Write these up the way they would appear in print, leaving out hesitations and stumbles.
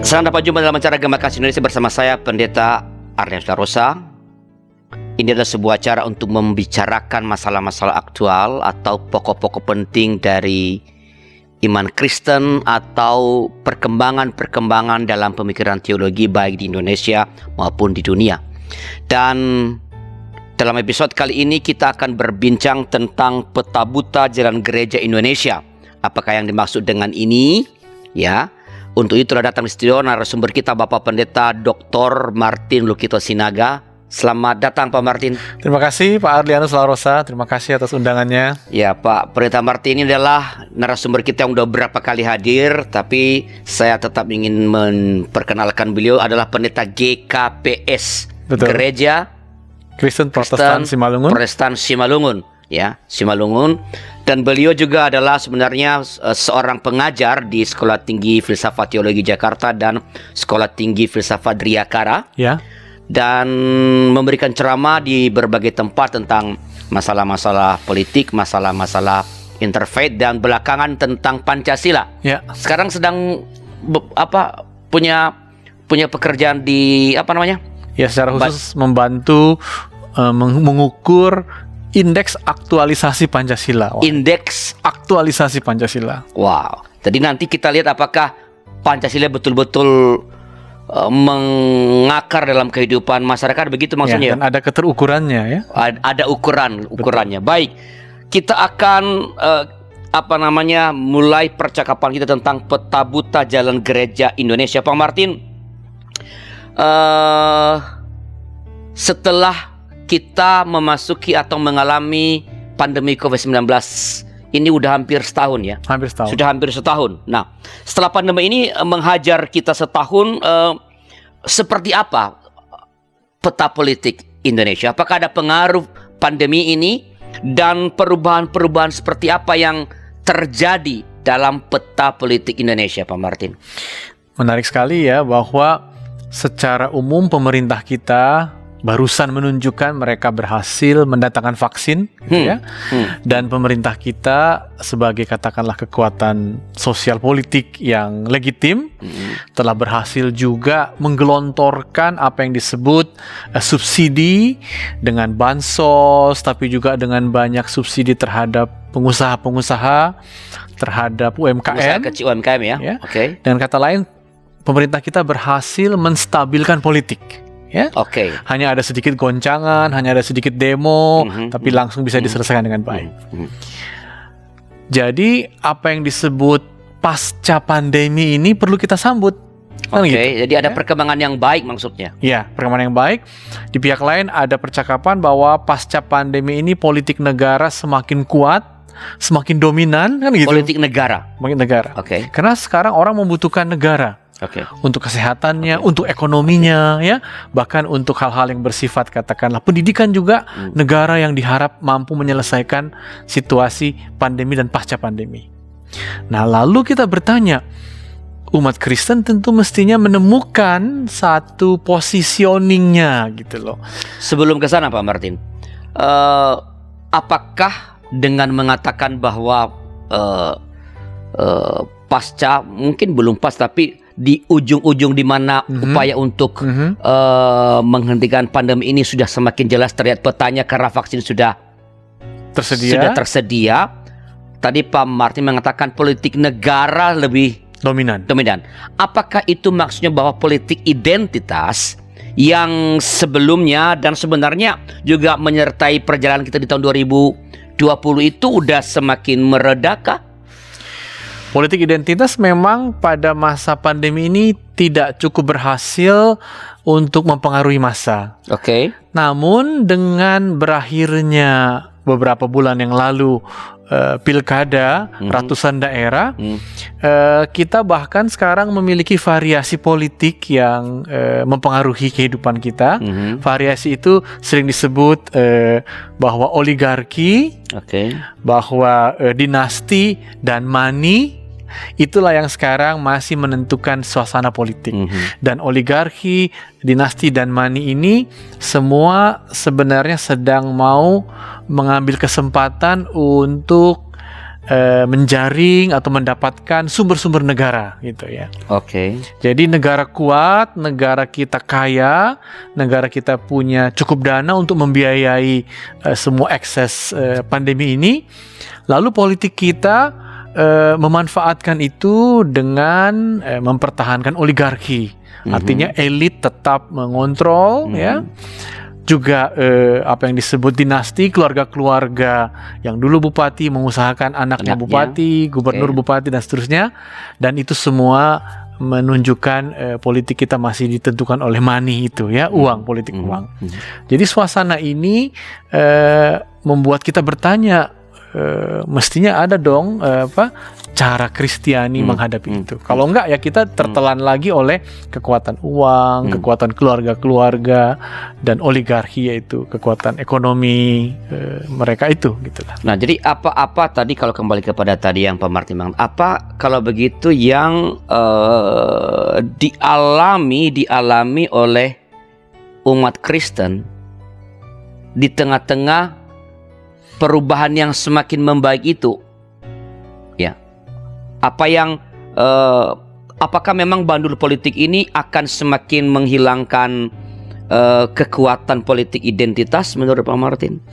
Selamat dapat jumpa dalam acara Gema Kasih Indonesia bersama saya Pendeta Arlianus Larosa. Ini adalah sebuah acara untuk membicarakan masalah-masalah aktual atau pokok-pokok penting dari iman Kristen atau perkembangan-perkembangan dalam pemikiran teologi baik di Indonesia maupun di dunia. Dan dalam episode kali ini kita akan berbincang tentang peta buta jalan gereja Indonesia. Apakah yang dimaksud dengan ini? Ya. Untuk itu telah datang di studio narasumber kita Bapak Pendeta Dr. Martin Lukito Sinaga. Selamat datang Pak Martin. Terima kasih Pak Arlianus Larosa, terima kasih atas undangannya. Ya Pak, Pendeta Martin ini adalah narasumber kita yang udah berapa kali hadir, tapi saya tetap ingin memperkenalkan beliau adalah Pendeta GKPS. Betul. Gereja Kristen Protestan Simalungun. Protestan Simalungun, ya, Simalungun. Dan beliau juga adalah sebenarnya seorang pengajar di Sekolah Tinggi Filsafat Teologi Jakarta dan Sekolah Tinggi Filsafat Driyakara. Ya. Dan memberikan ceramah di berbagai tempat tentang masalah-masalah politik, masalah-masalah interfaith, dan belakangan tentang Pancasila. Ya. Sekarang sedang punya pekerjaan di Ya, secara khusus membantu mengukur indeks aktualisasi Pancasila. Indeks aktualisasi Pancasila. Wow. Jadi nanti kita lihat apakah Pancasila betul-betul mengakar dalam kehidupan masyarakat, begitu maksudnya. Ya, dan ada keterukurannya ya. Ada ukurannya. Baik. Kita akan mulai percakapan kita tentang peta buta jalan gereja Indonesia. Pak Martin, setelah kita memasuki atau mengalami pandemi COVID-19 ini udah hampir setahun ya. Hampir setahun. Sudah hampir setahun. Nah, setelah pandemi ini menghajar kita setahun, seperti apa peta politik Indonesia? Apakah ada pengaruh pandemi ini dan perubahan-perubahan seperti apa yang terjadi dalam peta politik Indonesia, Pak Martin? Menarik sekali ya, bahwa secara umum pemerintah kita barusan menunjukkan mereka berhasil mendatangkan vaksin, gitu ya. Dan pemerintah kita sebagai katakanlah kekuatan sosial politik yang legitim telah berhasil juga menggelontorkan apa yang disebut subsidi dengan bansos, tapi juga dengan banyak subsidi terhadap pengusaha-pengusaha, terhadap UMKM, pengusaha kecil UMKM ya. Oke. Dengan kata lain, pemerintah kita berhasil menstabilkan politik. Ya, hanya ada sedikit goncangan, hanya ada sedikit demo, tapi langsung bisa diselesaikan dengan baik. Jadi apa yang disebut pasca pandemi ini perlu kita sambut. Jadi ada perkembangan yang baik maksudnya. Ya, perkembangan yang baik. Di pihak lain ada percakapan bahwa pasca pandemi ini politik negara semakin kuat, semakin dominan, kan gitu. Politik negara. Karena sekarang orang membutuhkan negara. Untuk kesehatannya, untuk ekonominya, ya, bahkan untuk hal-hal yang bersifat katakanlah pendidikan juga, negara yang diharap mampu menyelesaikan situasi pandemi dan pasca pandemi. Nah, lalu kita bertanya, umat Kristen tentu mestinya menemukan satu positioningnya, gitu loh. Sebelum ke sana, Pak Martin, apakah dengan mengatakan bahwa pasca, mungkin belum pas, tapi di ujung-ujung di mana upaya untuk menghentikan pandemi ini sudah semakin jelas terlihat petanya karena vaksin sudah tersedia. Tadi Pak Martin mengatakan politik negara lebih dominan. Apakah itu maksudnya bahwa politik identitas yang sebelumnya dan sebenarnya juga menyertai perjalanan kita di tahun 2020 itu udah semakin meredakah? Politik identitas memang pada masa pandemi ini tidak cukup berhasil untuk mempengaruhi massa. Namun dengan berakhirnya beberapa bulan yang lalu pilkada ratusan daerah, kita bahkan sekarang memiliki variasi politik yang mempengaruhi kehidupan kita. Variasi itu sering disebut bahwa oligarki, bahwa dinasti dan money. Itulah yang sekarang masih menentukan suasana politik. Dan oligarki, dinasti, dan money ini semua sebenarnya sedang mau mengambil kesempatan untuk menjaring atau mendapatkan sumber-sumber negara gitu ya. Oke. Jadi negara kuat, negara kita kaya, negara kita punya cukup dana untuk membiayai semua ekses pandemi ini. Lalu politik kita memanfaatkan itu dengan mempertahankan oligarki. Artinya elit tetap mengontrol ya. Juga apa yang disebut dinasti, keluarga-keluarga yang dulu bupati mengusahakan anaknya bupati, gubernur bupati dan seterusnya, dan itu semua menunjukkan politik kita masih ditentukan oleh money itu ya, uang, politik uang. Jadi suasana ini membuat kita bertanya, mestinya ada dong cara Kristiani menghadapi itu. Kalau enggak ya kita tertelan lagi oleh kekuatan uang, kekuatan keluarga-keluarga dan oligarki, yaitu kekuatan ekonomi mereka itu gitulah. Nah, jadi apa tadi kalau kembali kepada tadi yang Pak Martin bilang, apa kalau begitu yang dialami oleh umat Kristen di tengah-tengah perubahan yang semakin membaik itu? Apa yang apakah memang bandul politik ini akan semakin menghilangkan kekuatan politik identitas menurut Pak Martin?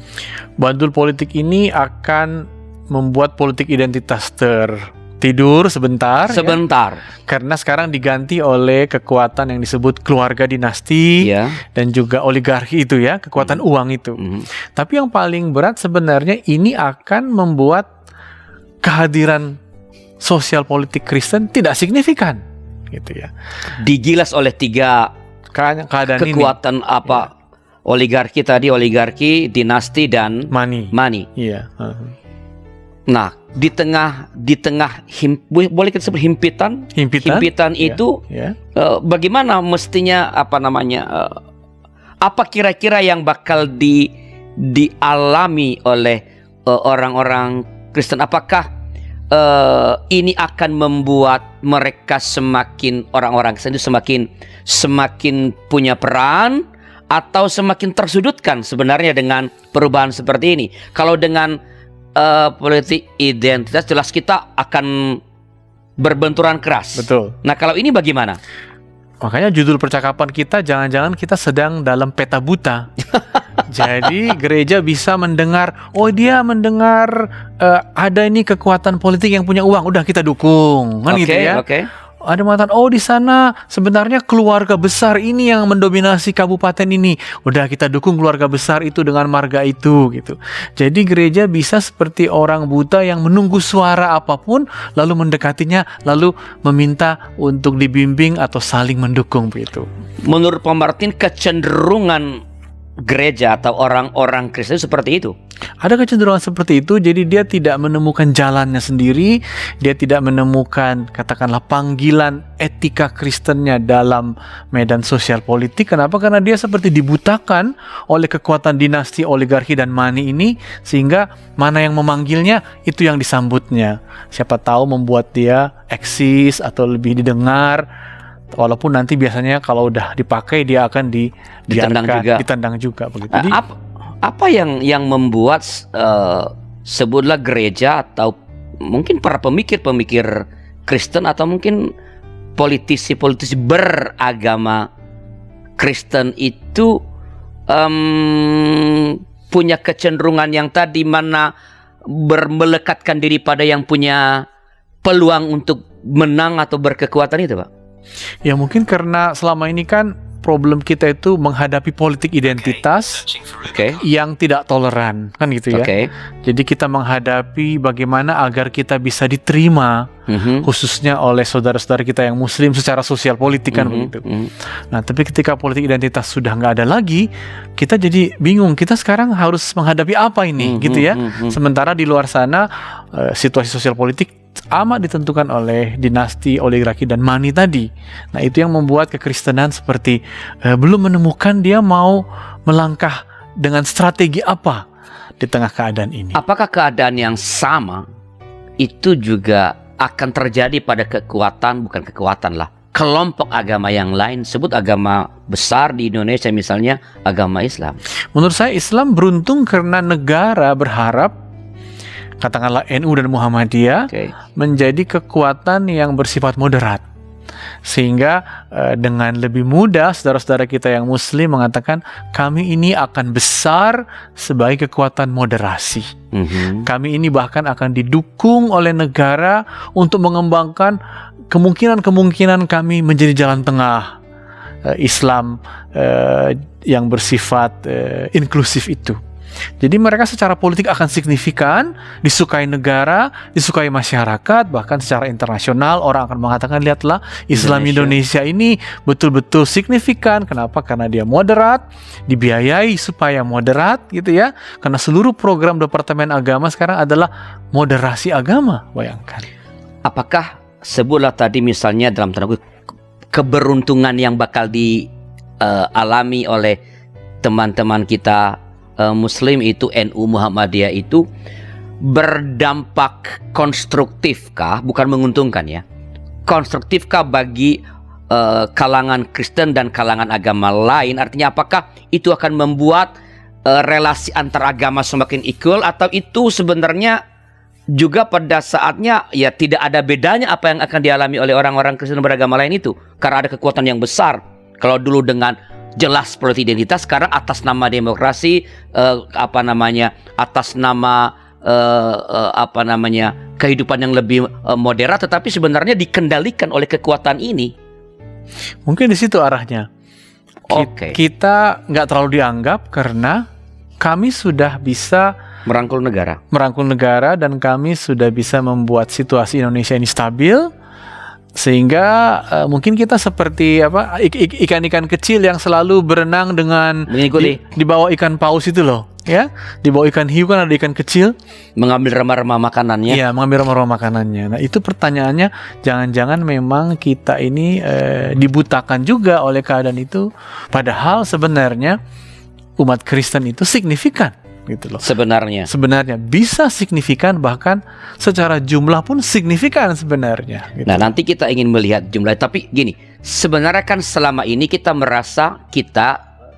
Bandul politik ini akan membuat politik identitas tertidur sebentar. Ya? Karena sekarang diganti oleh kekuatan yang disebut keluarga dinasti dan juga oligarki itu ya, kekuatan uang itu. Tapi yang paling berat sebenarnya ini akan membuat kehadiran sosial politik Kristen tidak signifikan gitu ya. Digilas oleh tiga keadaan kekuatan ini. Oligarki, dinasti dan money. Iya. Nah, di tengah boleh kita sebut himpitan itu bagaimana mestinya apa kira-kira yang bakal dialami oleh orang-orang Kristen? Apakah ini akan membuat mereka orang-orang Kristen itu semakin punya peran atau semakin tersudutkan sebenarnya dengan perubahan seperti ini? Kalau dengan politik identitas jelas kita akan berbenturan keras. Betul. Nah, kalau ini bagaimana? Makanya judul percakapan kita jangan-jangan kita sedang dalam peta buta. Jadi gereja bisa mendengar, dia mendengar ada ini kekuatan politik yang punya uang, udah kita dukung, kan gitu ya. Ada mengatakan, di sana sebenarnya keluarga besar ini yang mendominasi kabupaten ini, udah kita dukung keluarga besar itu dengan marga itu gitu. Jadi gereja bisa seperti orang buta yang menunggu suara apapun, lalu mendekatinya, lalu meminta untuk dibimbing atau saling mendukung begitu. Menurut Pak Martin, kecenderungan gereja atau orang-orang Kristen seperti itu? Ada kecenderungan seperti itu. Jadi dia tidak menemukan jalannya sendiri, dia tidak menemukan katakanlah panggilan etika Kristennya dalam medan sosial politik. Kenapa? Karena dia seperti dibutakan oleh kekuatan dinasti, oligarki dan money ini, sehingga mana yang memanggilnya itu yang disambutnya. Siapa tahu membuat dia eksis atau lebih didengar. Walaupun nanti biasanya kalau udah dipakai dia akan ditendang juga begitu. Jadi, apa yang membuat sebutlah gereja atau mungkin para pemikir Kristen atau mungkin politisi beragama Kristen itu punya kecenderungan yang tadi mana melekatkan diri pada yang punya peluang untuk menang atau berkekuatan itu, Pak? Ya mungkin karena selama ini kan problem kita itu menghadapi politik identitas yang tidak toleran, kan gitu ya. Jadi kita menghadapi bagaimana agar kita bisa diterima, khususnya oleh saudara-saudara kita yang Muslim secara sosial politik kan begitu. Nah, tapi ketika politik identitas sudah nggak ada lagi, kita jadi bingung. Kita sekarang harus menghadapi apa ini, gitu ya. Sementara di luar sana situasi sosial politik amat ditentukan oleh dinasti, oligarki dan money tadi. Nah, itu yang membuat kekristenan seperti belum menemukan dia mau melangkah dengan strategi apa di tengah keadaan ini. Apakah keadaan yang sama itu juga akan terjadi pada kelompok agama yang lain, sebut agama besar di Indonesia misalnya agama Islam? Menurut saya Islam beruntung karena negara berharap katakanlah NU dan Muhammadiyah, menjadi kekuatan yang bersifat moderat. Sehingga dengan lebih mudah saudara-saudara kita yang muslim mengatakan kami ini akan besar sebagai kekuatan moderasi. Kami ini bahkan akan didukung oleh negara untuk mengembangkan kemungkinan-kemungkinan kami menjadi jalan tengah Islam yang bersifat inklusif itu. Jadi mereka secara politik akan signifikan, disukai negara, disukai masyarakat, bahkan secara internasional orang akan mengatakan lihatlah Islam Indonesia ini betul-betul signifikan. Kenapa? Karena dia moderat, dibiayai supaya moderat gitu ya. Karena seluruh program Departemen Agama sekarang adalah moderasi agama, bayangkan. Apakah sebutlah tadi misalnya dalam tanda kutip keberuntungan yang bakal dialami oleh teman-teman kita Muslim itu NU Muhammadiyah itu berdampak konstruktifkah, bukan menguntungkan ya, konstruktifkah bagi kalangan Kristen dan kalangan agama lain? Artinya apakah itu akan membuat relasi antar agama semakin equal, atau itu sebenarnya juga pada saatnya ya tidak ada bedanya apa yang akan dialami oleh orang-orang Kristen beragama lain itu, karena ada kekuatan yang besar. Kalau dulu dengan jelas politik identitas, sekarang atas nama demokrasi, atas nama kehidupan yang lebih moderat, tetapi sebenarnya dikendalikan oleh kekuatan ini. Mungkin di situ arahnya. Kita nggak terlalu dianggap karena kami sudah bisa merangkul negara dan kami sudah bisa membuat situasi Indonesia ini stabil. Sehingga mungkin kita seperti ikan-ikan kecil yang selalu berenang dengan di bawah ikan paus itu loh, ya. Di bawah ikan hiu kan ada ikan kecil, mengambil remah-remah makanannya. Iya, mengambil remah-remah makanannya. Nah, itu pertanyaannya, jangan-jangan memang kita ini dibutakan juga oleh keadaan itu, padahal sebenarnya umat Kristen itu signifikan. Gitu loh. Sebenarnya bisa signifikan, bahkan secara jumlah pun signifikan sebenarnya gitu. Nah, nanti kita ingin melihat jumlah, tapi gini, sebenarnya kan selama ini kita merasa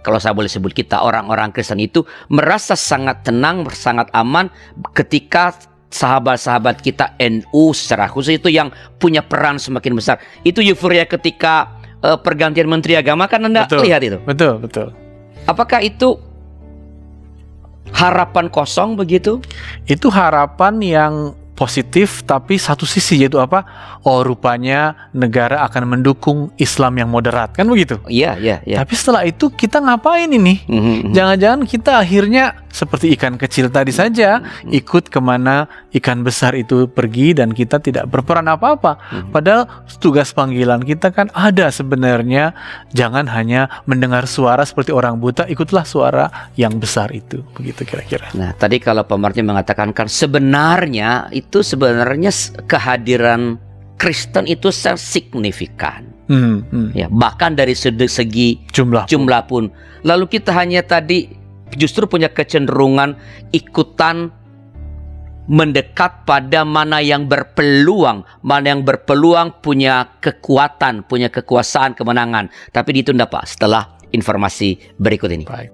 kalau saya boleh sebut kita orang-orang Kristen itu merasa sangat tenang, sangat aman ketika sahabat-sahabat kita NU secara khusus itu yang punya peran semakin besar. Itu euforia ketika pergantian Menteri Agama kan Anda lihat itu. Betul. Apakah itu harapan kosong begitu? Itu harapan yang positif, tapi satu sisi yaitu apa? Oh, rupanya negara akan mendukung Islam yang moderat, kan begitu? Iya. Tapi setelah itu kita ngapain ini? Jangan-jangan kita akhirnya seperti ikan kecil tadi saja, ikut kemana ikan besar itu pergi dan kita tidak berperan apa-apa. Padahal tugas panggilan kita kan ada sebenarnya. Jangan hanya mendengar suara seperti orang buta, ikutlah suara yang besar itu. Begitu kira-kira. Nah, tadi kalau Pak Martin mengatakan kan sebenarnya kehadiran Kristen itu sangat signifikan. Ya, bahkan dari segi jumlah pun. Lalu kita hanya tadi justru punya kecenderungan ikutan mendekat pada mana yang berpeluang punya kekuatan, punya kekuasaan, kemenangan. Tapi ditunda Pak setelah informasi berikut ini. Baik.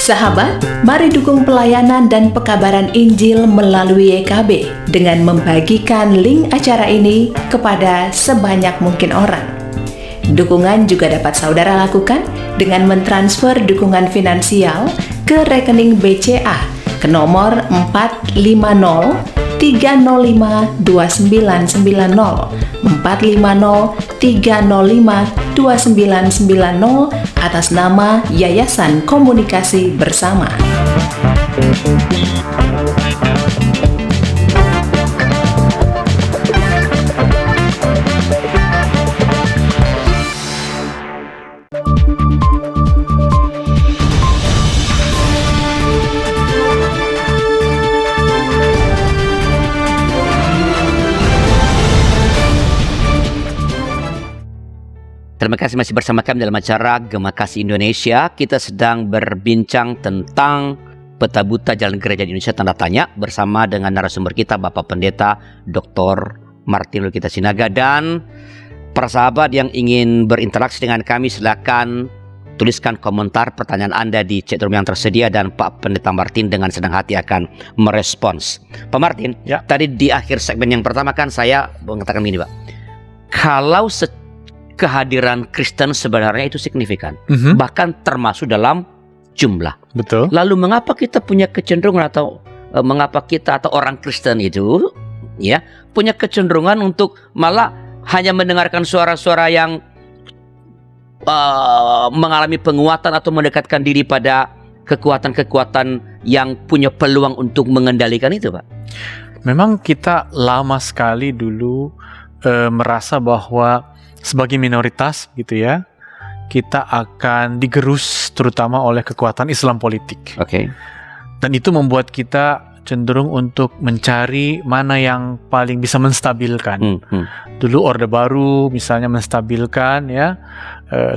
Sahabat, mari dukung pelayanan dan pekabaran Injil melalui YKB dengan membagikan link acara ini kepada sebanyak mungkin orang. Dukungan juga dapat saudara lakukan dengan mentransfer dukungan finansial ke rekening BCA ke nomor 450-305-2990 atas nama Yayasan Komunikasi Bersama. Terima kasih masih bersama kami dalam acara Gema Kasih Indonesia. Kita sedang berbincang tentang peta buta jalan gereja di Indonesia tanda tanya bersama dengan narasumber kita Bapak Pendeta Dr. Martin Lukita Sinaga. Dan para sahabat yang ingin berinteraksi dengan kami, silakan tuliskan komentar pertanyaan Anda di chat room yang tersedia dan Pak Pendeta Martin dengan senang hati akan merespons. Pak Martin, Ya. tadi di akhir segmen yang pertama kan saya mengatakan gini, Pak. Kalau kehadiran Kristen sebenarnya itu signifikan, bahkan termasuk dalam jumlah. Betul. Lalu mengapa kita punya kecenderungan atau mengapa kita atau orang Kristen itu ya punya kecenderungan untuk malah hanya mendengarkan suara-suara yang mengalami penguatan atau mendekatkan diri pada kekuatan-kekuatan yang punya peluang untuk mengendalikan itu, Pak? Memang kita lama sekali dulu merasa bahwa sebagai minoritas gitu ya, kita akan digerus terutama oleh kekuatan Islam politik. Oke. Dan itu membuat kita cenderung untuk mencari mana yang paling bisa menstabilkan. Dulu Orde Baru misalnya menstabilkan ya,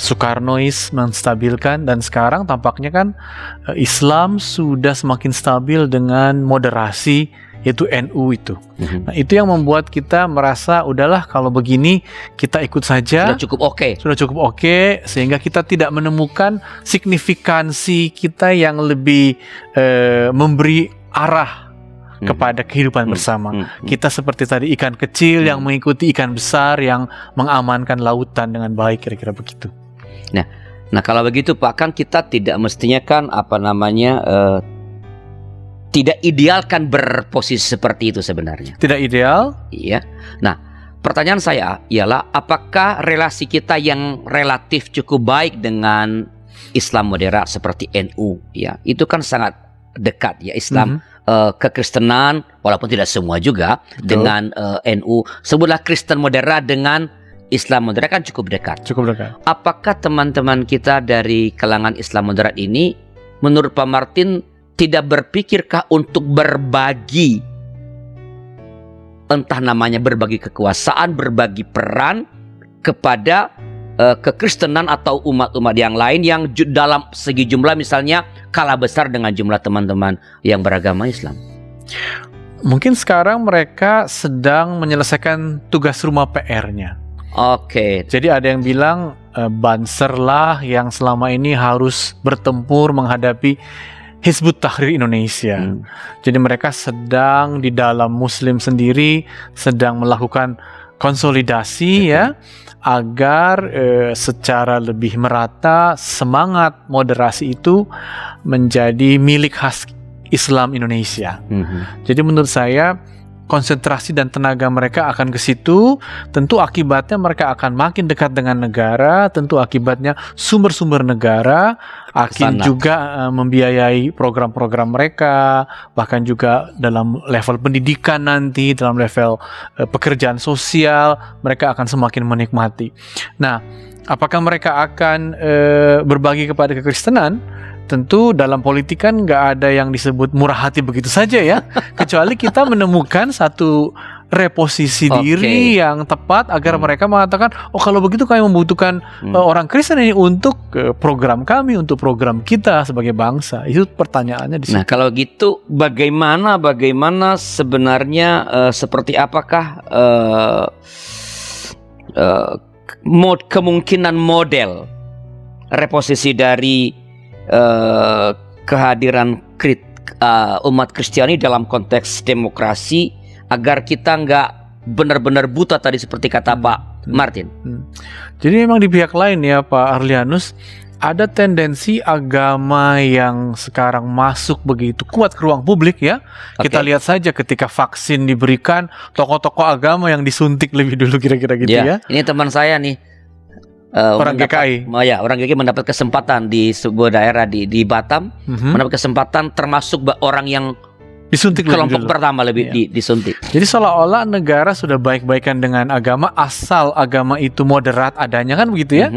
Soekarnois menstabilkan, dan sekarang tampaknya kan Islam sudah semakin stabil dengan moderasi, yaitu NU itu. Nah, itu yang membuat kita merasa udahlah kalau begini kita ikut saja. Sudah cukup oke. Sudah cukup oke, sehingga kita tidak menemukan signifikansi kita yang lebih memberi arah kepada kehidupan bersama. Kita seperti tadi ikan kecil yang mengikuti ikan besar yang mengamankan lautan dengan baik, kira-kira begitu. Nah kalau begitu Pak, kan kita tidak mestinya kan tidak ideal kan berposisi seperti itu sebenarnya. Tidak ideal. Iya. Nah, pertanyaan saya ialah apakah relasi kita yang relatif cukup baik dengan Islam moderat seperti NU ya, itu kan sangat dekat ya Islam kekristenan, walaupun tidak semua juga. Betul. Dengan NU, sebutlah Kristen moderat dengan Islam moderat kan cukup dekat. Cukup dekat. Apakah teman-teman kita dari kalangan Islam moderat ini menurut Pak Martin tidak berpikirkah untuk berbagi, entah namanya berbagi kekuasaan, berbagi peran kepada kekristenan atau umat-umat yang lain yang dalam segi jumlah misalnya kalah besar dengan jumlah teman-teman yang beragama Islam? Mungkin sekarang mereka sedang menyelesaikan tugas rumah PR-nya. Oke. Jadi ada yang bilang Banser lah yang selama ini harus bertempur menghadapi Hizbut Tahrir Indonesia. Jadi mereka sedang di dalam Muslim sendiri sedang melakukan konsolidasi ya, agar secara lebih merata semangat moderasi itu menjadi milik khas Islam Indonesia. Jadi menurut saya konsentrasi dan tenaga mereka akan ke situ. Tentu akibatnya mereka akan makin dekat dengan negara. Tentu akibatnya sumber-sumber negara akan juga membiayai program-program mereka, bahkan juga dalam level pendidikan nanti, dalam level pekerjaan sosial, mereka akan semakin menikmati. Nah, apakah mereka akan berbagi kepada kekristenan? Tentu dalam politik kan nggak ada yang disebut murah hati begitu saja ya, kecuali kita menemukan satu reposisi diri yang tepat agar mereka mengatakan, oh kalau begitu kami membutuhkan orang Kristen ini untuk program kami, untuk program kita sebagai bangsa. Itu pertanyaannya di sini. Nah kalau gitu bagaimana sebenarnya seperti apakah kemungkinan model reposisi dari kehadiran umat Kristiani dalam konteks demokrasi agar kita nggak benar-benar buta tadi seperti kata Pak Martin. Jadi memang di pihak lain ya Pak Arlianus, ada tendensi agama yang sekarang masuk begitu kuat ke ruang publik ya. Kita lihat saja ketika vaksin diberikan, tokoh-tokoh agama yang disuntik lebih dulu kira-kira gitu ya. Ini teman saya nih. Orang GKI. Orang GKI mendapat kesempatan di sebuah daerah di Batam, mendapat kesempatan termasuk orang yang disuntik kelompok pertama disuntik. Jadi seolah-olah negara sudah baik-baikan dengan agama asal agama itu moderat adanya kan begitu ya.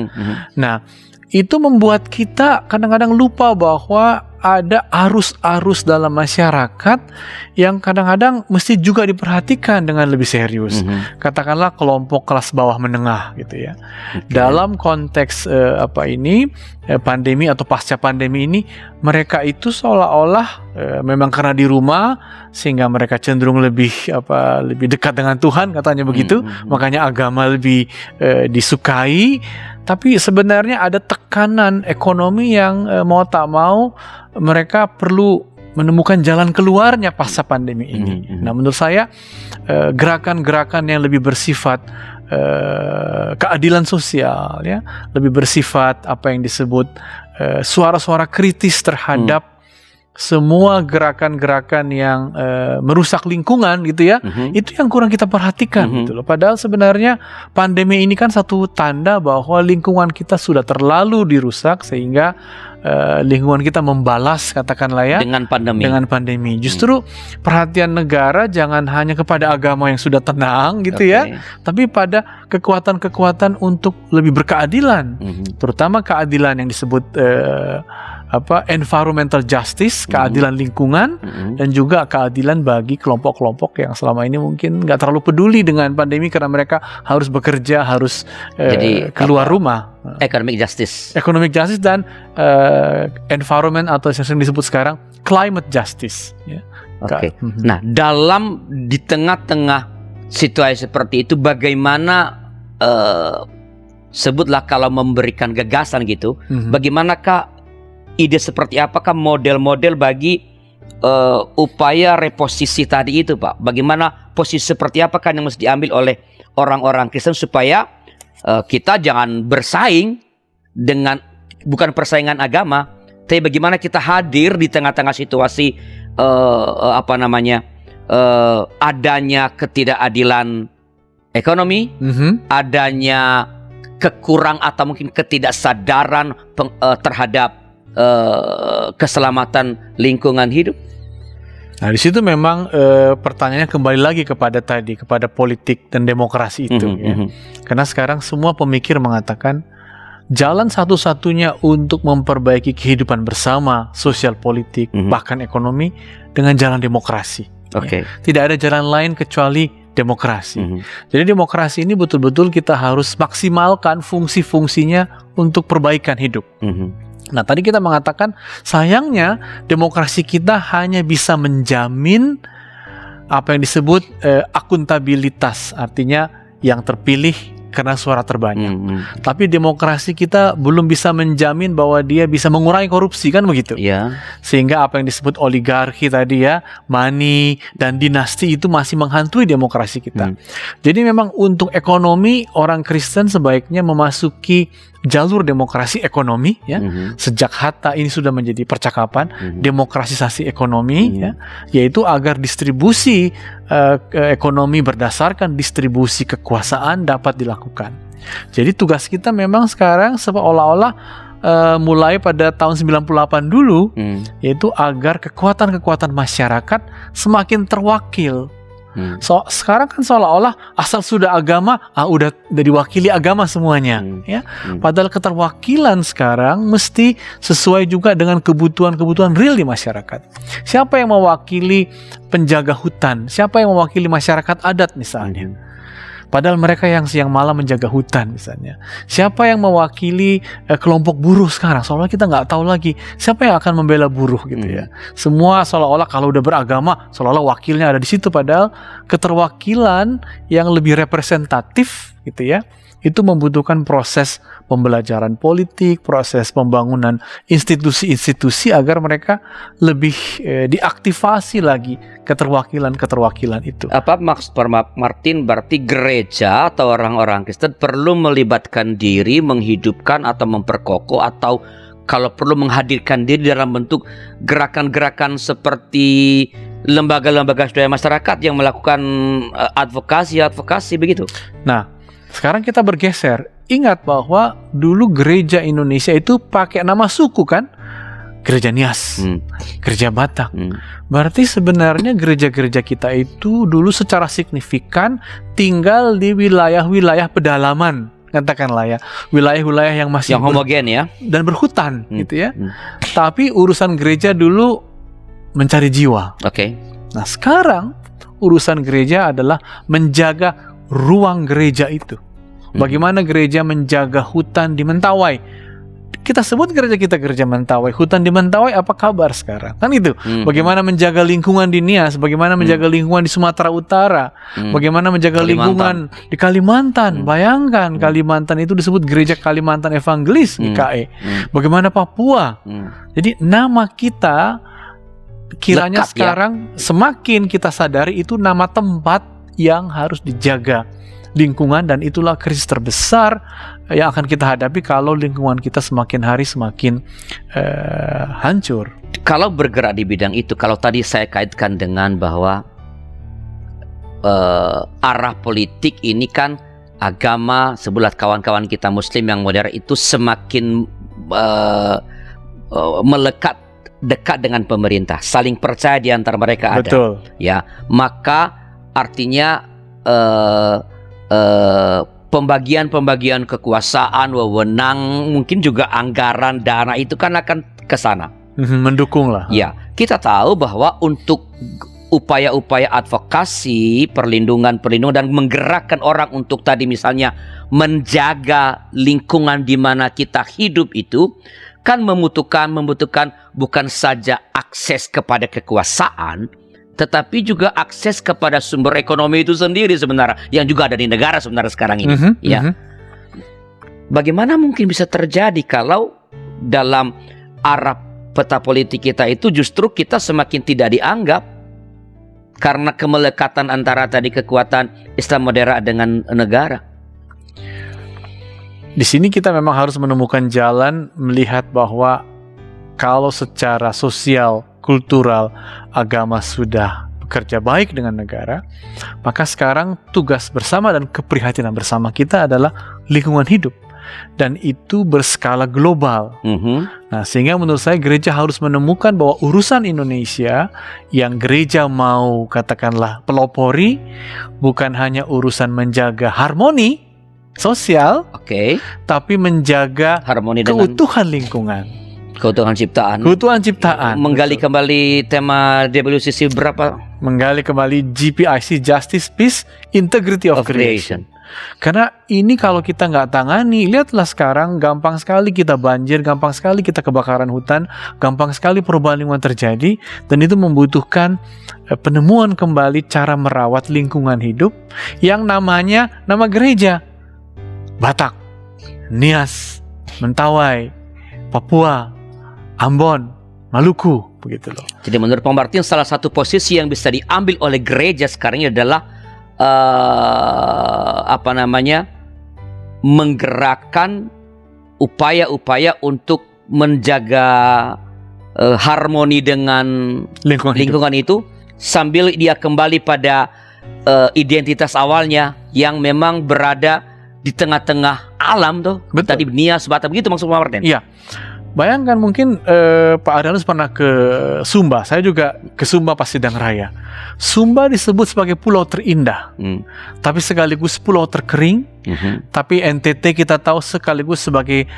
Nah, itu membuat kita kadang-kadang lupa bahwa ada arus-arus dalam masyarakat yang kadang-kadang mesti juga diperhatikan dengan lebih serius. Katakanlah kelompok kelas bawah menengah gitu ya. Dalam konteks pandemi atau pasca pandemi ini, mereka itu seolah-olah memang karena di rumah sehingga mereka cenderung lebih dekat dengan Tuhan, katanya begitu. Makanya agama lebih disukai. Tapi sebenarnya ada tekanan ekonomi yang mau tak mau mereka perlu menemukan jalan keluarnya pasca pandemi ini. Nah, menurut saya gerakan-gerakan yang lebih bersifat keadilan sosial, ya, lebih bersifat apa yang disebut suara-suara kritis terhadap semua gerakan-gerakan yang merusak lingkungan gitu ya, itu yang kurang kita perhatikan gitu loh. Padahal sebenarnya pandemi ini kan satu tanda bahwa lingkungan kita sudah terlalu dirusak sehingga lingkungan kita membalas, katakanlah ya, dengan pandemi. Justru perhatian negara jangan hanya kepada agama yang sudah tenang gitu ya, tapi pada kekuatan-kekuatan untuk lebih berkeadilan, terutama keadilan yang disebut environmental justice, keadilan lingkungan, dan juga keadilan bagi kelompok-kelompok yang selama ini mungkin nggak terlalu peduli dengan pandemi karena mereka harus bekerja, harus keluar rumah. Economic justice dan environment atau yang sering disebut sekarang climate justice. Ya. Nah, di tengah-tengah situasi seperti itu, bagaimana sebutlah kalau memberikan gagasan gitu, bagaimanakah ide seperti apakah model-model bagi upaya reposisi tadi itu, Pak? Bagaimana posisi seperti apakah yang mesti diambil oleh orang-orang Kristen supaya kita jangan bersaing dengan, bukan persaingan agama, tapi bagaimana kita hadir di tengah-tengah situasi adanya ketidakadilan ekonomi, adanya kekurang atau mungkin ketidaksadaran terhadap keselamatan lingkungan hidup. Nah, di situ memang pertanyaannya kembali lagi kepada politik dan demokrasi itu. Ya. Karena sekarang semua pemikir mengatakan jalan satu-satunya untuk memperbaiki kehidupan bersama, sosial politik, bahkan ekonomi, dengan jalan demokrasi. Ya. Tidak ada jalan lain kecuali demokrasi. Jadi demokrasi ini betul-betul kita harus maksimalkan fungsi-fungsinya untuk perbaikan hidup. Nah, tadi kita mengatakan sayangnya demokrasi kita hanya bisa menjamin apa yang disebut akuntabilitas, artinya yang terpilih karena suara terbanyak. Tapi demokrasi kita belum bisa menjamin bahwa dia bisa mengurangi korupsi, kan begitu? Sehingga apa yang disebut oligarki tadi ya, money dan dinasti itu masih menghantui demokrasi kita. Jadi memang untuk ekonomi, orang Kristen sebaiknya memasuki jalur demokrasi ekonomi ya. Sejak Hatta ini sudah menjadi percakapan demokrasisasi ekonomi ya, yaitu agar distribusi ekonomi berdasarkan distribusi kekuasaan dapat dilakukan. Jadi tugas kita memang sekarang seolah-olah mulai pada tahun 98 dulu, yaitu agar kekuatan-kekuatan masyarakat semakin terwakil. Sekarang kan seolah-olah asal sudah agama, udah diwakili agama semuanya, ya. Padahal keterwakilan sekarang mesti sesuai juga dengan kebutuhan-kebutuhan real di masyarakat. Siapa yang mewakili penjaga hutan? Siapa yang mewakili masyarakat adat misalnya? Padahal mereka yang siang malam menjaga hutan misalnya. Siapa yang mewakili kelompok buruh sekarang? Seolah kita nggak tahu lagi siapa yang akan membela buruh gitu ya. Semua seolah-olah kalau udah beragama, seolah-olah wakilnya ada di situ. Padahal keterwakilan yang lebih representatif gitu ya, itu membutuhkan proses pembelajaran politik, proses pembangunan institusi-institusi agar mereka lebih diaktifasi lagi keterwakilan itu. Apa maksud Martin, berarti gereja atau orang-orang Kristen perlu melibatkan diri, menghidupkan atau memperkokoh, atau kalau perlu menghadirkan diri dalam bentuk gerakan-gerakan seperti lembaga-lembaga swadaya masyarakat yang melakukan advokasi begitu. Nah, sekarang kita bergeser. Ingat bahwa dulu gereja Indonesia itu pakai nama suku kan? Gereja Nias, Gereja Batak. Berarti sebenarnya gereja-gereja kita itu dulu secara signifikan tinggal di wilayah-wilayah pedalaman katakanlah ya, wilayah-wilayah yang masih Yang homogen ya. dan berhutan gitu ya. Hmm. Tapi urusan gereja dulu mencari jiwa. Oke. Nah, sekarang urusan gereja adalah menjaga ruang gereja itu. Bagaimana gereja menjaga hutan di Mentawai? Kita sebut gereja kita gereja Mentawai, hutan di Mentawai apa kabar sekarang? Kan itu. Bagaimana menjaga lingkungan di Nias, bagaimana menjaga lingkungan di Sumatera Utara, bagaimana menjaga lingkungan di Kalimantan. Bayangkan Kalimantan itu disebut gereja Kalimantan Evangelis GKE. Bagaimana Papua? Jadi nama kita kiranya Lekat, sekarang semakin kita sadari itu nama tempat yang harus dijaga lingkungan, dan itulah krisis terbesar yang akan kita hadapi kalau lingkungan kita semakin hari semakin hancur. Kalau bergerak di bidang itu, kalau tadi saya kaitkan dengan bahwa arah politik ini kan agama sebelah kawan-kawan kita Muslim yang modern itu semakin melekat dekat dengan pemerintah, saling percaya di antara mereka ada. Betul. Ya, maka artinya pembagian kekuasaan, wewenang, mungkin juga anggaran, dana itu kan akan ke sana. Mendukung lah. Ya, kita tahu bahwa untuk upaya-upaya advokasi, perlindungan dan menggerakkan orang untuk tadi misalnya menjaga lingkungan di mana kita hidup itu kan membutuhkan bukan saja akses kepada kekuasaan, tetapi juga akses kepada sumber ekonomi itu sendiri sebenarnya, yang juga ada di negara sebenarnya sekarang ini. Ya, bagaimana mungkin bisa terjadi kalau dalam arah peta politik kita itu justru kita semakin tidak dianggap karena kemelekatan antara tadi kekuatan Islam moderat dengan negara. Di sini kita memang harus menemukan jalan melihat bahwa kalau secara sosial, kultural, agama sudah bekerja baik dengan negara, maka sekarang tugas bersama dan keprihatinan bersama kita adalah lingkungan hidup. Dan itu berskala global. Nah, sehingga menurut saya gereja harus menemukan bahwa urusan Indonesia yang gereja mau katakanlah pelopori bukan hanya urusan menjaga harmoni sosial, tapi menjaga harmoni dengan keutuhan lingkungan, keutuhan ciptaan. Menggali kembali tema WCC berapa? Menggali kembali GPIC, Justice, Peace, Integrity of Creation. Karena ini kalau kita nggak tangani, lihatlah sekarang gampang sekali kita banjir, gampang sekali kita kebakaran hutan, gampang sekali perubahan lingkungan terjadi, dan itu membutuhkan penemuan kembali cara merawat lingkungan hidup yang namanya nama gereja. Batak, Nias, Mentawai, Papua, Ambon, Maluku, begitu loh. Jadi menurut Pak Martin, salah satu posisi yang bisa diambil oleh gereja sekarang ini adalah menggerakkan upaya-upaya untuk menjaga harmoni dengan lingkungan itu sambil dia kembali pada identitas awalnya yang memang berada di tengah-tengah alam tuh. Betul. Tadi Nias, Batak, begitu maksud Pak Martin? Iya. Bayangkan mungkin Pak Adrianus pernah ke Sumba. Saya juga ke Sumba pas Sidang Raya. Sumba disebut sebagai pulau terindah, tapi sekaligus pulau terkering. Tapi NTT kita tahu sekaligus sebagai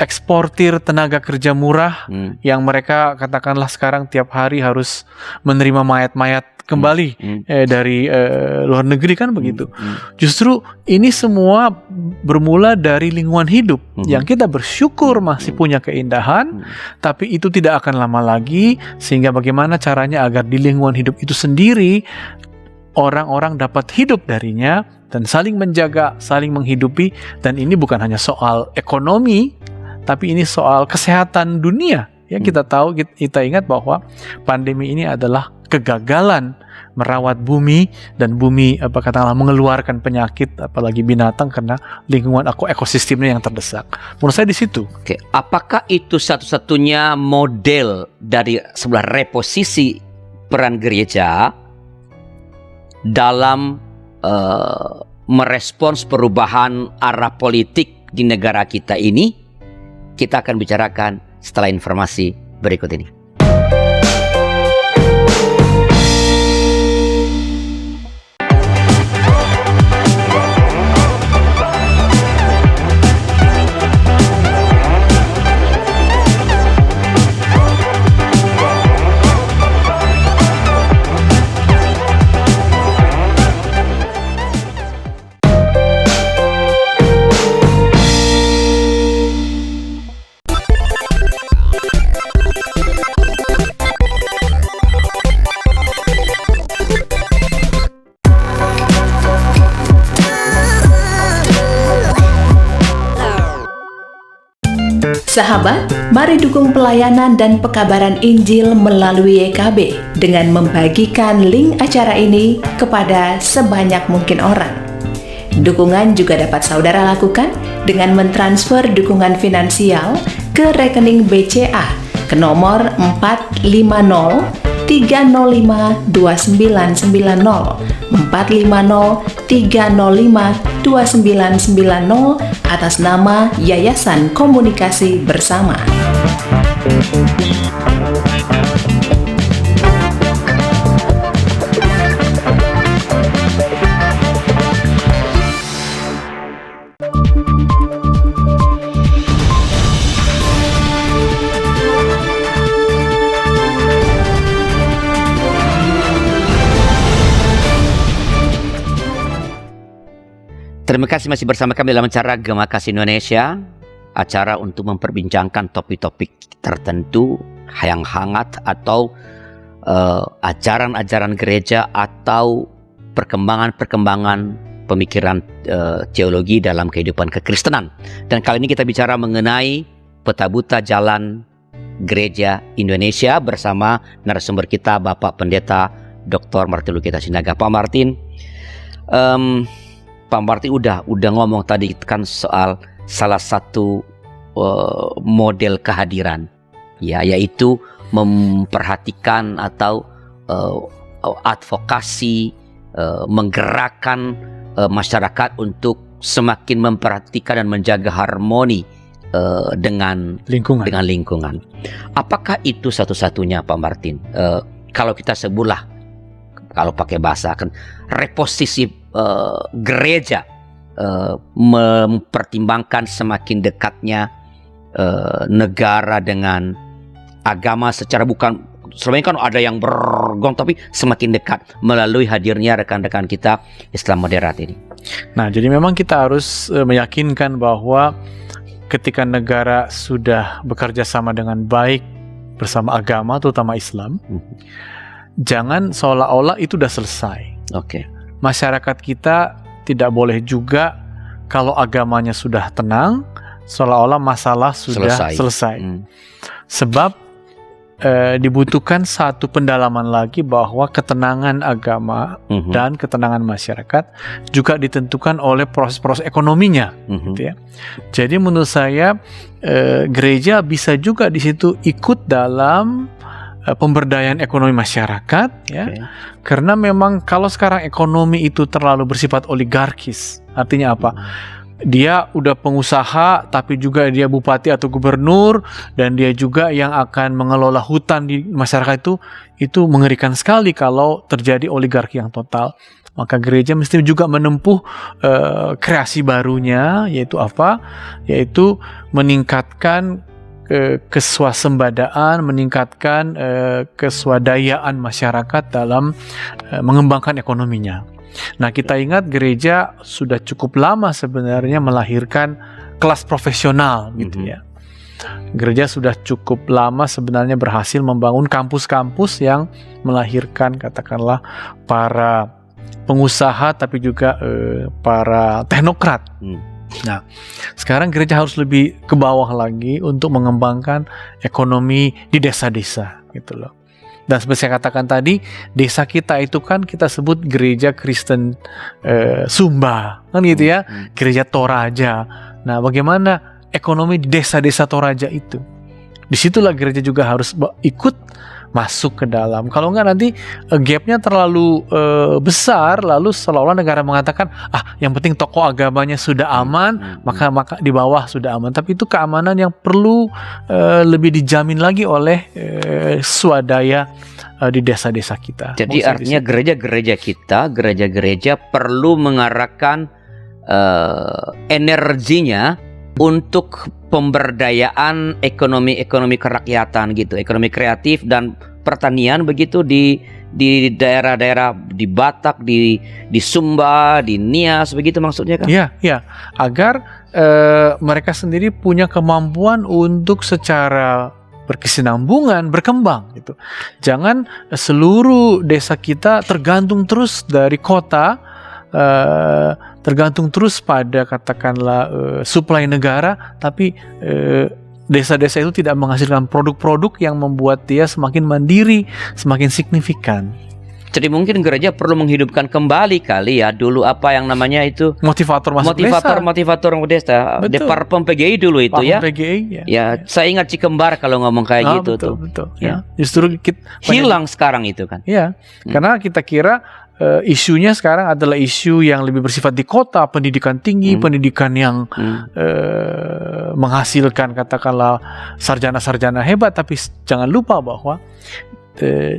eksportir tenaga kerja murah yang mereka katakanlah sekarang tiap hari harus menerima mayat-mayat kembali dari luar negeri kan begitu. Justru ini semua bermula dari lingkungan hidup yang kita bersyukur masih punya keindahan, tapi itu tidak akan lama lagi, sehingga bagaimana caranya agar di lingkungan hidup itu sendiri orang-orang dapat hidup darinya dan saling menjaga, saling menghidupi. Dan ini bukan hanya soal ekonomi, tapi ini soal kesehatan dunia. Ya, kita tahu, kita ingat bahwa pandemi ini adalah kegagalan merawat bumi, dan bumi katakanlah mengeluarkan penyakit apalagi binatang karena lingkungan ekosistemnya yang terdesak. Menurut saya di situ. Oke, apakah itu satu-satunya model dari sebuah reposisi peran gereja dalam merespons perubahan arah politik di negara kita ini? Kita akan bicarakan setelah informasi berikut ini. Sahabat, mari dukung pelayanan dan pekabaran Injil melalui YKB dengan membagikan link acara ini kepada sebanyak mungkin orang. Dukungan juga dapat saudara lakukan dengan mentransfer dukungan finansial ke rekening BCA ke nomor 450-305-2990 atas nama Yayasan Komunikasi Bersama. Terima kasih masih bersama kami dalam acara Gema Kasih Indonesia, acara untuk memperbincangkan topik-topik tertentu yang hangat atau ajaran-ajaran gereja atau perkembangan-perkembangan pemikiran teologi dalam kehidupan kekristenan. Dan kali ini kita bicara mengenai peta buta jalan gereja Indonesia bersama narasumber kita Bapak Pendeta Dr. Martin Lukita Sinaga. Pak Martin, Pak Martin udah ngomong tadi kan soal salah satu model kehadiran, ya, yaitu memperhatikan atau advokasi, menggerakkan masyarakat untuk semakin memperhatikan dan menjaga harmoni dengan lingkungan. Apakah itu satu-satunya, Pak Martin? Kalau kita sebutlah, kalau pakai bahasa kan reposisi gereja mempertimbangkan semakin dekatnya negara dengan agama secara bukan selama kan ada yang bergong, tapi semakin dekat melalui hadirnya rekan-rekan kita Islam moderat ini. Nah, jadi memang kita harus meyakinkan bahwa ketika negara sudah bekerja sama dengan baik bersama agama, terutama Islam, jangan seolah-olah itu sudah selesai. Oke. Masyarakat kita tidak boleh juga kalau agamanya sudah tenang, seolah-olah masalah sudah selesai. Sebab dibutuhkan satu pendalaman lagi bahwa ketenangan agama dan ketenangan masyarakat juga ditentukan oleh proses-proses ekonominya. Gitu ya. Jadi menurut saya gereja bisa juga di situ ikut dalam pemberdayaan ekonomi masyarakat, ya. Karena memang kalau sekarang ekonomi itu terlalu bersifat oligarkis, artinya apa? Dia udah pengusaha, tapi juga dia bupati atau gubernur, dan dia juga yang akan mengelola hutan di masyarakat itu mengerikan sekali kalau terjadi oligarki yang total. Maka gereja mesti juga menempuh kreasi barunya, yaitu apa? Yaitu meningkatkan keswasembadaan, meningkatkan keswadayaan masyarakat dalam mengembangkan ekonominya. Nah, kita ingat gereja sudah cukup lama sebenarnya melahirkan kelas profesional gitu ya. Gereja sudah cukup lama sebenarnya berhasil membangun kampus-kampus yang melahirkan katakanlah para pengusaha tapi juga para teknokrat. Nah, sekarang gereja harus lebih ke bawah lagi untuk mengembangkan ekonomi di desa-desa gitu loh. Dan seperti saya katakan tadi, desa kita itu kan kita sebut gereja Kristen Sumba, kan gitu ya, gereja Toraja. Nah, bagaimana ekonomi di desa-desa Toraja itu? Disitulah gereja juga harus ikut masuk ke dalam. Kalau enggak nanti gapnya terlalu besar, lalu seolah-olah negara mengatakan yang penting tokoh agamanya sudah aman, maka di bawah sudah aman. Tapi itu keamanan yang perlu lebih dijamin lagi oleh swadaya di desa-desa kita. Jadi artinya gereja-gereja kita, gereja-gereja perlu mengarahkan energinya untuk pemberdayaan ekonomi kerakyatan gitu, ekonomi kreatif dan pertanian begitu di daerah-daerah di Batak, di Sumba, di Nias begitu maksudnya kan? Iya, agar mereka sendiri punya kemampuan untuk secara berkesinambungan berkembang gitu. Jangan seluruh desa kita tergantung terus dari kota, tergantung terus pada katakanlah suplai negara, tapi desa-desa itu tidak menghasilkan produk-produk yang membuat dia semakin mandiri, semakin signifikan. Jadi mungkin gereja perlu menghidupkan kembali kali ya dulu apa yang namanya itu Motivator masuk motivator desa. Betul. Departemen PGI dulu itu desa, ya. PGI, Ya, saya ingat Cikembar kalau ngomong kayak gitu betul, tuh. betul. Ya. Justru Hilang sekarang itu kan. Ya, karena kita kira isunya sekarang adalah isu yang lebih bersifat di kota, pendidikan tinggi, pendidikan yang menghasilkan katakanlah sarjana-sarjana hebat, tapi jangan lupa bahwa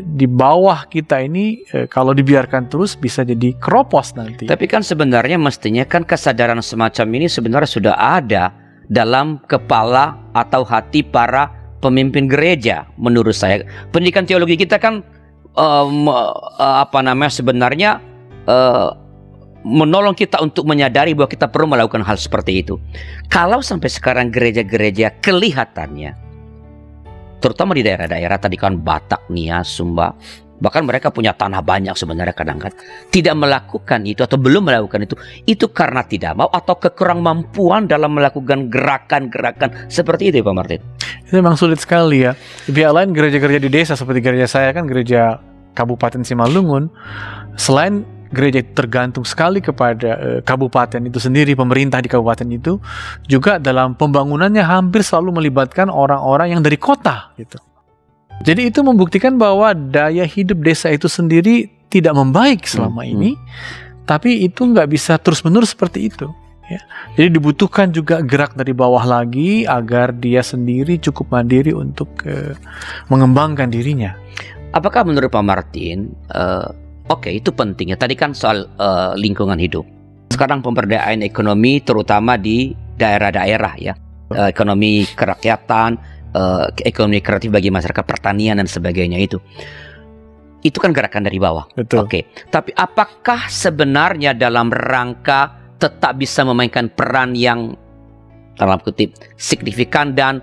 di bawah kita ini kalau dibiarkan terus bisa jadi keropos nanti. Tapi kan sebenarnya mestinya kan kesadaran semacam ini sebenarnya sudah ada dalam kepala atau hati para pemimpin gereja menurut saya. Pendidikan teologi kita kan sebenarnya menolong kita untuk menyadari bahwa kita perlu melakukan hal seperti itu. Kalau sampai sekarang gereja-gereja kelihatannya terutama di daerah-daerah tadi kan Batak, Nia, Sumba, bahkan mereka punya tanah banyak sebenarnya kadang-kadang tidak melakukan itu atau belum melakukan itu karena tidak mau atau kekurang mampuan dalam melakukan gerakan-gerakan seperti itu, Pak Martin. Itu memang sulit sekali ya. Di pihak lain gereja-gereja di desa seperti gereja saya kan gereja Kabupaten Simalungun, selain gereja itu tergantung sekali kepada kabupaten itu sendiri, pemerintah di kabupaten itu juga dalam pembangunannya hampir selalu melibatkan orang-orang yang dari kota gitu. Jadi itu membuktikan bahwa daya hidup desa itu sendiri tidak membaik selama ini, tapi itu nggak bisa terus-menerus seperti itu. Ya. Jadi dibutuhkan juga gerak dari bawah lagi agar dia sendiri cukup mandiri untuk mengembangkan dirinya. Apakah menurut Pak Martin, oke, itu pentingnya. Tadi kan soal lingkungan hidup. Sekarang pemberdayaan ekonomi terutama di daerah-daerah ya. Ekonomi kerakyatan, ekonomi kreatif bagi masyarakat, pertanian dan sebagainya itu. Itu kan gerakan dari bawah. Betul. Oke. Tapi apakah sebenarnya dalam rangka tetap bisa memainkan peran yang dalam kutip signifikan dan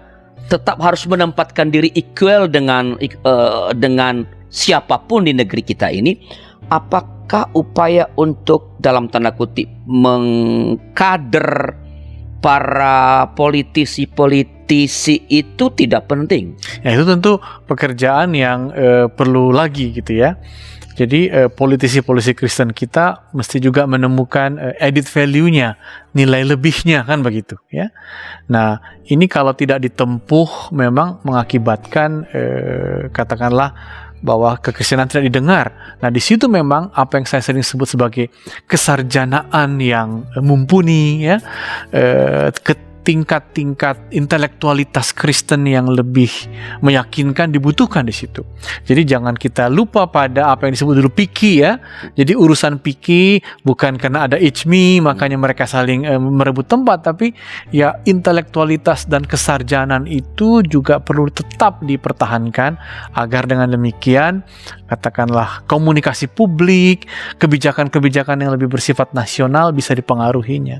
tetap harus menempatkan diri equal dengan siapapun di negeri kita ini, apakah upaya untuk dalam tanda kutip mengkader para politisi itu tidak penting? Ya itu tentu pekerjaan yang perlu lagi gitu ya. Jadi politisi-politisi Kristen kita mesti juga menemukan added value-nya, nilai lebihnya kan begitu ya. Nah ini kalau tidak ditempuh memang mengakibatkan katakanlah bahwa kekristenan tidak didengar. Nah di situ memang apa yang saya sering sebut sebagai kesarjanaan yang mumpuni ya, tingkat-tingkat intelektualitas Kristen yang lebih meyakinkan dibutuhkan di situ. Jadi jangan kita lupa pada apa yang disebut dulu piki ya. Jadi urusan piki bukan karena ada ijmi makanya mereka saling merebut tempat, tapi ya intelektualitas dan kesarjanan itu juga perlu tetap dipertahankan agar dengan demikian katakanlah komunikasi publik, kebijakan-kebijakan yang lebih bersifat nasional bisa dipengaruhinya.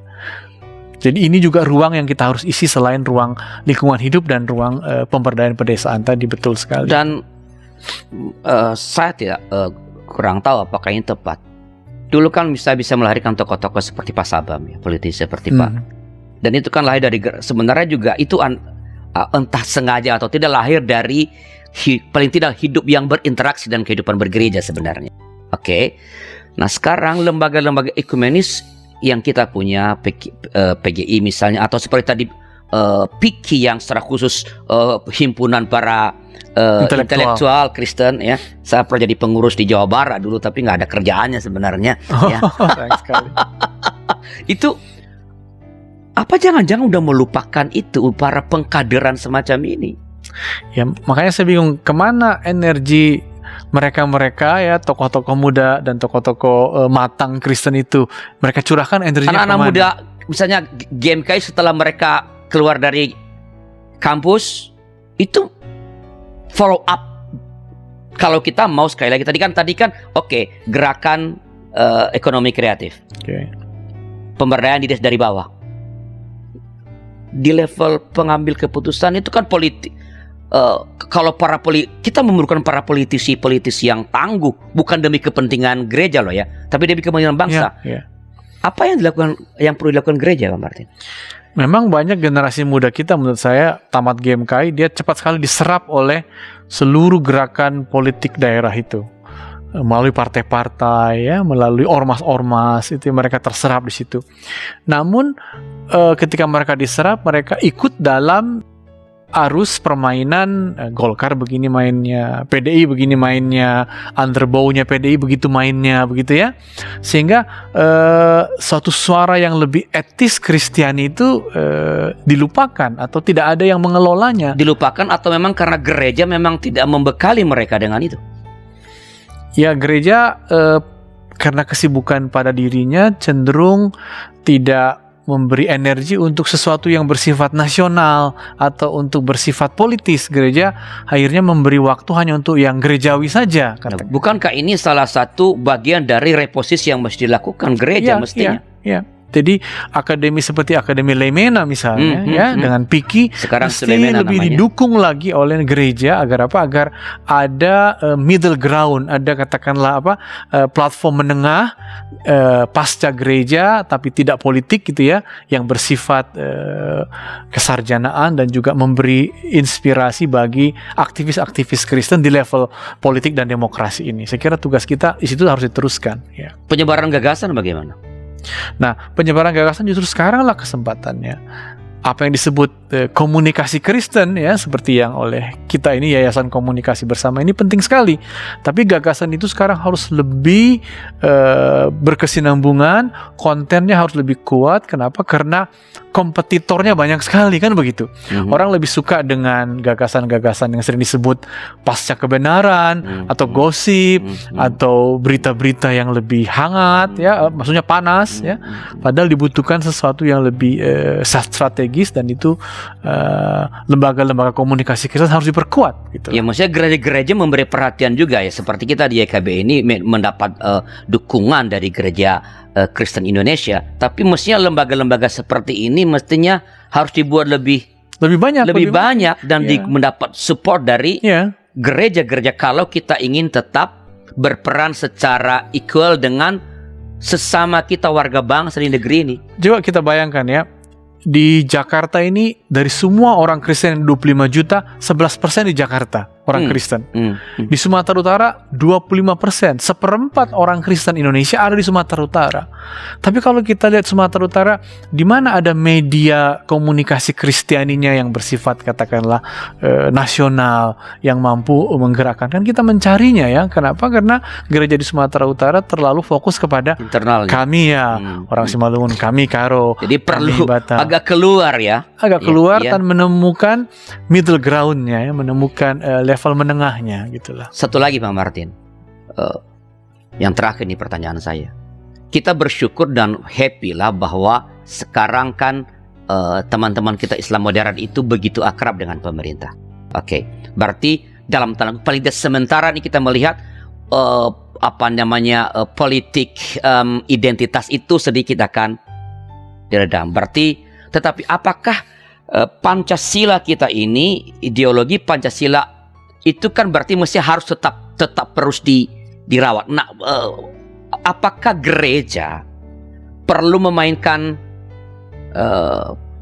Jadi ini juga ruang yang kita harus isi selain ruang lingkungan hidup dan ruang pemberdayaan pedesaan tadi, betul sekali. Dan saya tidak kurang tahu apakah ini tepat. Dulu kan bisa melahirkan tokoh-tokoh seperti Pak Sabam, ya, politisi seperti Pak. Dan itu kan lahir dari sebenarnya juga itu entah sengaja atau tidak lahir dari paling tidak hidup yang berinteraksi dan kehidupan bergereja sebenarnya. Oke. Nah sekarang lembaga-lembaga ekumenis yang kita punya PGI misalnya atau seperti tadi PIKI yang secara khusus himpunan para intelektual Kristen ya. Saya pernah jadi pengurus di Jawa Barat dulu tapi nggak ada kerjaannya sebenarnya. Ya. Sayang sekali. Itu apa jangan-jangan udah melupakan itu para pengkaderan semacam ini? Ya makanya saya bingung kemana energi mereka ya, tokoh-tokoh muda dan tokoh-tokoh matang Kristen itu, mereka curahkan energinya anak-anak kemana? muda misalnya GMKI setelah mereka keluar dari kampus itu follow up. Kalau kita mau sekali lagi tadi kan oke, gerakan ekonomi kreatif, pemberdayaan diri dari bawah, di level pengambil keputusan itu kan politik. Kalau kita memerlukan para politisi yang tangguh, bukan demi kepentingan gereja loh ya, tapi demi kepentingan bangsa. Ya. Apa yang perlu dilakukan gereja, Pak Martin? Memang banyak generasi muda kita menurut saya tamat GMKI dia cepat sekali diserap oleh seluruh gerakan politik daerah itu. Melalui partai-partai ya, melalui ormas-ormas itu mereka terserap di situ. Namun ketika mereka diserap, mereka ikut dalam arus permainan Golkar begini mainnya, PDI begini mainnya, underbownya PDI begitu mainnya, begitu ya. Sehingga suatu suara yang lebih etis Kristiani itu dilupakan atau tidak ada yang mengelolanya. Dilupakan atau memang karena gereja memang tidak membekali mereka dengan itu? Ya, gereja karena kesibukan pada dirinya cenderung tidak memberi energi untuk sesuatu yang bersifat nasional atau untuk bersifat politis. Gereja akhirnya memberi waktu hanya untuk yang gerejawi saja. Bukankah ini salah satu bagian dari reposisi yang mesti dilakukan gereja mestinya? Ya. Jadi akademi seperti Akademi Lemena misalnya dengan PIKI sekarang mesti Lemena lebih namanya. didukung lagi oleh gereja agar apa? Agar ada middle ground, ada katakanlah platform menengah pasca gereja tapi tidak politik gitu ya, yang bersifat kesarjanaan dan juga memberi inspirasi bagi aktivis-aktivis Kristen di level politik dan demokrasi ini. Saya kira tugas kita di situ harus diteruskan. Ya. Penyebaran gagasan bagaimana? Nah, penyebaran gagasan justru sekaranglah kesempatannya. Apa yang disebut komunikasi Kristen ya, seperti yang oleh kita ini Yayasan Komunikasi Bersama ini penting sekali. Tapi gagasan itu sekarang harus lebih berkesinambungan, kontennya harus lebih kuat. Kenapa? Karena kompetitornya banyak sekali kan begitu. Orang lebih suka dengan gagasan-gagasan yang sering disebut pasca kebenaran atau gosip atau berita-berita yang lebih hangat ya, maksudnya panas ya. Padahal dibutuhkan sesuatu yang lebih strategis dan itu lembaga-lembaga komunikasi Kristen harus diperkuat gitu. Ya, maksudnya gereja-gereja memberi perhatian juga ya, seperti kita di YKB ini mendapat dukungan dari gereja Kristen Indonesia, tapi mestinya lembaga-lembaga seperti ini mestinya harus dibuat lebih banyak dan mendapat support dari gereja-gereja kalau kita ingin tetap berperan secara equal dengan sesama kita warga bangsa di negeri ini. Coba kita bayangkan ya, di Jakarta ini dari semua orang Kristen 25 juta, 11% di Jakarta orang Kristen. Di Sumatera Utara 25%, seperempat orang Kristen Indonesia ada di Sumatera Utara. Tapi kalau kita lihat Sumatera Utara, di mana ada media komunikasi Kristianinya yang bersifat katakanlah nasional, yang mampu menggerakkan, kan kita mencarinya ya. Kenapa? Karena gereja di Sumatera Utara terlalu fokus kepada internalnya. Kami ya, orang Simalungun, kami Karo. Jadi perlu agak keluar ya. Agak keluar dan menemukan middle ground-nya ya, menemukan level menengahnya gitulah. Satu lagi Pak Martin, yang terakhir nih pertanyaan saya. Kita bersyukur dan happy lah bahwa sekarang kan teman-teman kita Islam modern itu begitu akrab dengan pemerintah. Oke, berarti dalam tanda paling sementara ini kita melihat politik identitas itu sedikit akan diredam. Berarti, tetapi apakah Pancasila kita ini, ideologi Pancasila itu kan berarti mesti harus tetap terus dirawat. Nah, apakah gereja perlu memainkan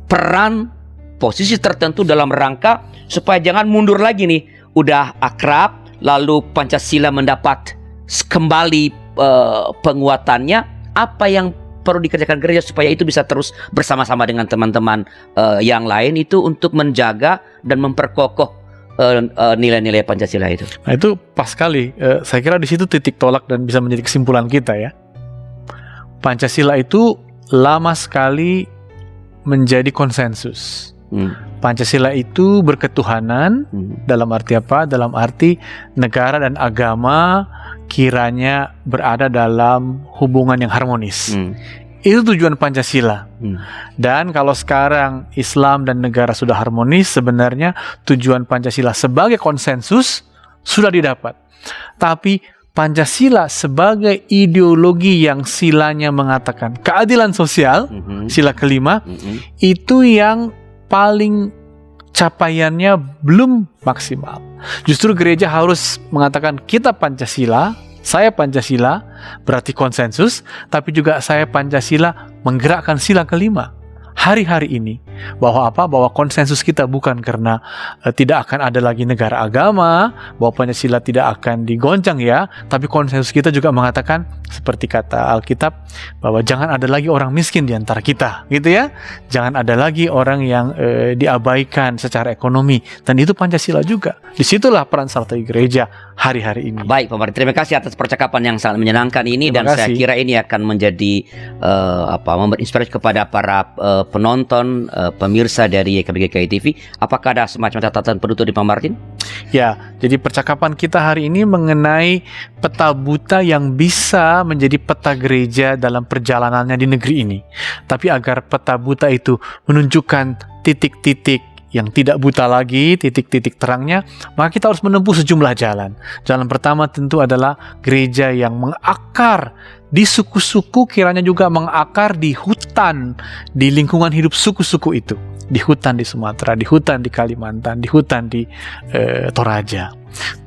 peran posisi tertentu dalam rangka supaya jangan mundur lagi nih, udah akrab lalu Pancasila mendapat kembali penguatannya, apa yang perlu dikerjakan gereja supaya itu bisa terus bersama-sama dengan teman-teman yang lain itu untuk menjaga dan memperkokoh nilai-nilai Pancasila itu. Nah, itu pas sekali. Saya kira di situ titik tolak dan bisa menjadi kesimpulan kita ya. Pancasila itu lama sekali menjadi konsensus. Pancasila itu berketuhanan. Dalam arti apa? Dalam arti negara dan agama kiranya berada dalam hubungan yang harmonis. Itu tujuan Pancasila. Dan kalau sekarang Islam dan negara sudah harmonis, sebenarnya tujuan Pancasila sebagai konsensus sudah didapat. Tapi Pancasila sebagai ideologi yang silanya mengatakan keadilan sosial, sila kelima, itu yang paling capaiannya belum maksimal. Justru gereja harus mengatakan kita Pancasila, saya Pancasila, berarti konsensus, tapi juga saya Pancasila menggerakkan sila kelima. hari-hari ini, bahwa apa? Bahwa konsensus kita bukan karena tidak akan ada lagi negara agama, bahwa Pancasila tidak akan digoncang ya, tapi konsensus kita juga mengatakan seperti kata Alkitab bahwa jangan ada lagi orang miskin di antara kita, gitu ya. Jangan ada lagi orang yang diabaikan secara ekonomi, dan itu Pancasila juga. Disitulah peran strategi gereja hari-hari ini. Baik, Pak Martin, terima kasih atas percakapan yang sangat menyenangkan ini. Terima dan kasih. Saya kira ini akan menjadi memberi inspirasi kepada para penonton, pemirsa dari YKBGKI TV. Apakah ada semacam catatan penutup di Pak Martin? Ya, jadi percakapan kita hari ini mengenai peta buta yang bisa menjadi peta gereja dalam perjalanannya di negeri ini. Tapi agar peta buta itu menunjukkan titik-titik yang tidak buta lagi, titik-titik terangnya, maka kita harus menempuh sejumlah jalan. Jalan pertama tentu adalah gereja yang mengakar di suku-suku, kiranya juga mengakar di hutan, di lingkungan hidup suku-suku itu. Di hutan di Sumatera, di hutan di Kalimantan, di hutan di Toraja.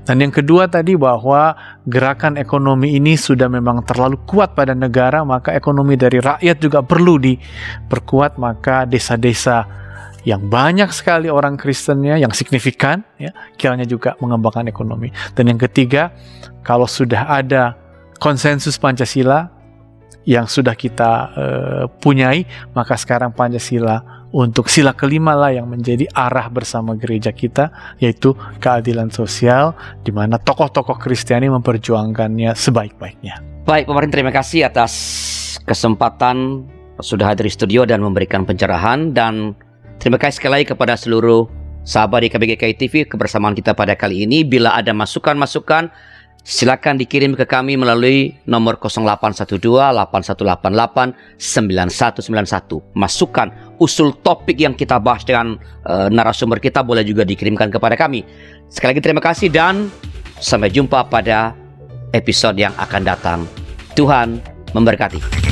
Dan yang kedua tadi, bahwa gerakan ekonomi ini sudah memang terlalu kuat pada negara, maka ekonomi dari rakyat juga perlu diperkuat. Maka desa-desa yang banyak sekali orang Kristennya, yang signifikan, ya, kiranya juga mengembangkan ekonomi. Dan yang ketiga, kalau sudah ada konsensus Pancasila yang sudah kita punyai, maka sekarang Pancasila untuk sila kelima lah yang menjadi arah bersama gereja kita, yaitu keadilan sosial, di mana tokoh-tokoh Kristiani memperjuangkannya sebaik-baiknya. Baik, Pak Martin, terima kasih atas kesempatan sudah hadir di studio dan memberikan pencerahan. Dan terima kasih sekali lagi kepada seluruh sahabat di YKBGKI TV kebersamaan kita pada kali ini. Bila ada masukan-masukan, silakan dikirim ke kami melalui nomor 0812-8188-9191. Masukan, usul topik yang kita bahas dengan narasumber kita boleh juga dikirimkan kepada kami. Sekali lagi terima kasih dan sampai jumpa pada episode yang akan datang. Tuhan memberkati.